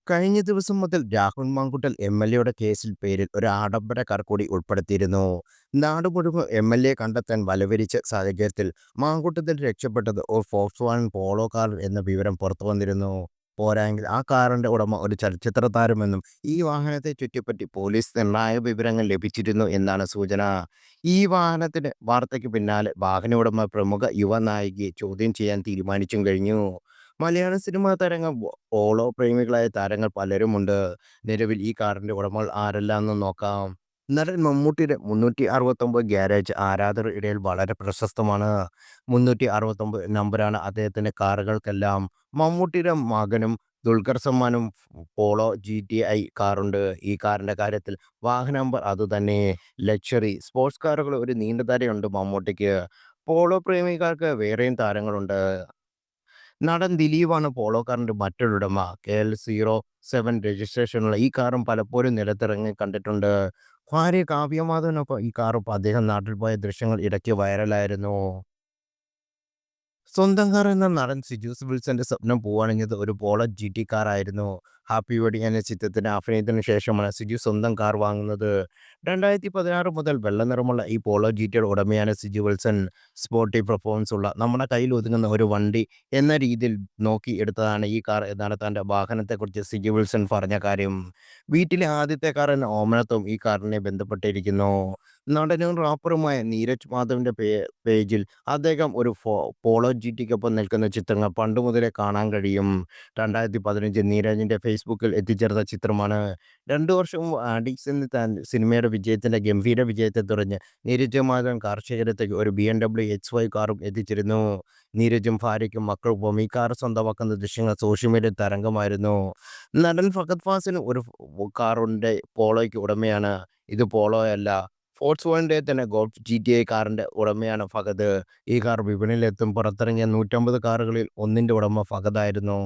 കഴിഞ്ഞ ദിവസം മുതൽ രാഹുൽ മാങ്കുട്ടൽ എം.എൽ.എയുടെ കേസിൽ പേരിൽ ഒരു ആഡംബര കാർ കൂടി ഉൾപ്പെടുത്തിയിരുന്നു. നാട് മുഴുവൻ എം.എൽ.എ കണ്ടെത്താൻ വലവരിച്ച സാഹചര്യത്തിൽ മാങ്കുട്ടത്തിൽ രക്ഷപ്പെട്ടത് ഒരു ഫോക്സ് വാഗൺ പോളോ കാർ എന്ന വിവരം പുറത്തു വന്നിരുന്നു. പോരായെങ്കിൽ ആ കാറിന്റെ ഉടമ ഒരു ചലച്ചിത്ര താരമെന്നും ഈ വാഹനത്തെ ചുറ്റിപ്പറ്റി പോലീസ് നിർണായക വിവരങ്ങൾ ലഭിച്ചിരുന്നു എന്നാണ് സൂചന. ഈ വാഹനത്തിന്റെ വാർത്തയ്ക്ക് പിന്നാലെ വാഹന ഉടമ പ്രമുഖ യുവ നായികയെ ചോദ്യം ചെയ്യാൻ തീരുമാനിച്ചും കഴിഞ്ഞു. മലയാള സിനിമാ തരംഗം പോളോ പ്രേമികളായ താരങ്ങൾ പലരുമുണ്ട്. നിലവിൽ ഈ കാറിന്റെ ഉടമകൾ ആരെല്ലാമെന്ന് നോക്കാം. നടൻ മമ്മൂട്ടിയുടെ 369 ഗ്യാരേജ് ആരാധകരുടെ ഇടയിൽ വളരെ പ്രശസ്തമാണ്. 369 നമ്പറാണ് അദ്ദേഹത്തിന്റെ കാറുകൾക്കെല്ലാം. മമ്മൂട്ടിയുടെ മകനും ദുൽഖർ സൽമാനും പോളോ GTI കാറുണ്ട്. ഈ കാറിന്റെ കാര്യത്തിൽ വാഹന നമ്പർ അതുതന്നെ. ലക്ഷറി സ്പോർട്സ് കാറുകൾ ഒരു നീണ്ട നിരയുണ്ട് മമ്മൂട്ടിക്ക്. പോളോ പ്രേമികൾക്ക് വേറെയും താരങ്ങളുണ്ട്. നടൻ ദിലീപാണ് പോളോ കാറിന്റെ മറ്റൊരു ഉടമ. KL07 രജിസ്ട്രേഷനുള്ള ഈ കാറും പലപ്പോഴും നിരത്തിറങ്ങി കണ്ടിട്ടുണ്ട്. ഭാര്യ കാവ്യ മാധവനൊപ്പം ഈ കാറും അദ്ദേഹം നാട്ടിൽ പോയ ദൃശ്യങ്ങൾ ഇടയ്ക്ക് വൈറലായിരുന്നു. സ്വന്തം കാർ എന്ന നടൻ സിജു വിൽസന്റെ സ്വപ്നം പൂവണിഞ്ഞത് ഒരു പോളോ GT കാറായിരുന്നു. ഹാപ്പി വെഡിങ് എന്ന ചിത്രത്തിന്റെ അഭിനയത്തിന് ശേഷമാണ് സിജു സ്വന്തം കാർ വാങ്ങുന്നത്. 2016 മുതൽ വെള്ള നിറമുള്ള ഈ പോളോ GTയുടെ ഉടമയാണ് സിജു വിൽസൺ. സ്പോർട്ടി പെർഫോമൻസ് ഉള്ള നമ്മുടെ കയ്യിൽ ഒതുങ്ങുന്ന ഒരു വണ്ടി എന്ന രീതിയിൽ നോക്കി എടുത്തതാണ് ഈ കാർ എന്നാണ് തന്റെ വാഹനത്തെക്കുറിച്ച് സിജു വിൽസൺ പറഞ്ഞ കാര്യം. വീട്ടിലെ ആദ്യത്തെ കാർ എന്ന ഓമനത്വം ഈ കാറിനെ ബന്ധപ്പെട്ടിരിക്കുന്നു. നടനും റാപ്പറുമായ നീരജ് മാധവന്റെ പേജിൽ അദ്ദേഹം ഒരു പോളോ GTക്കൊപ്പം നിൽക്കുന്ന ചിത്രങ്ങൾ പണ്ടുമുതലേ കാണാൻ കഴിയും. 2015 നീരജിന്റെ ഫേസ്ബുക്കിൽ എത്തിച്ചേർന്ന ചിത്രമാണ്. 2 വർഷം മുമ്പ് ആഡിക്സ് എന്ന സിനിമയുടെ വിജയത്തിന്റെ ഗംഭീര വിജയത്തെ തുടർന്ന് നീരജ് മാധവൻ കാർ ശേഖരത്തേക്ക് ഒരു BMW X5 കാറും എത്തിച്ചിരുന്നു. നീരജും ഭാര്യയ്ക്കും മക്കൾക്കൊപ്പം ഈ കാർ സ്വന്തമാക്കുന്ന ദൃശ്യങ്ങൾ സോഷ്യൽ മീഡിയയിൽ തരംഗമായിരുന്നു. നടൻ ഫഹദ് ഫാസിലും ഒരു കാറുണ്ട് പോളോയ്ക്ക് ഉടമയാണ്. ഇത് പോളോയല്ല, ഫോക്സ് വാഗണിന്റെ തന്നെ ഗോൾഫ് GTI കാറിന്റെ ഉടമയാണ് ഫഹദ്. ഈ കാർ വിപണിയിലെത്തും പുറത്തിറങ്ങിയ 150 കാറുകളിൽ ഒന്നിന്റെ ഉടമ ഫഹദായിരുന്നു.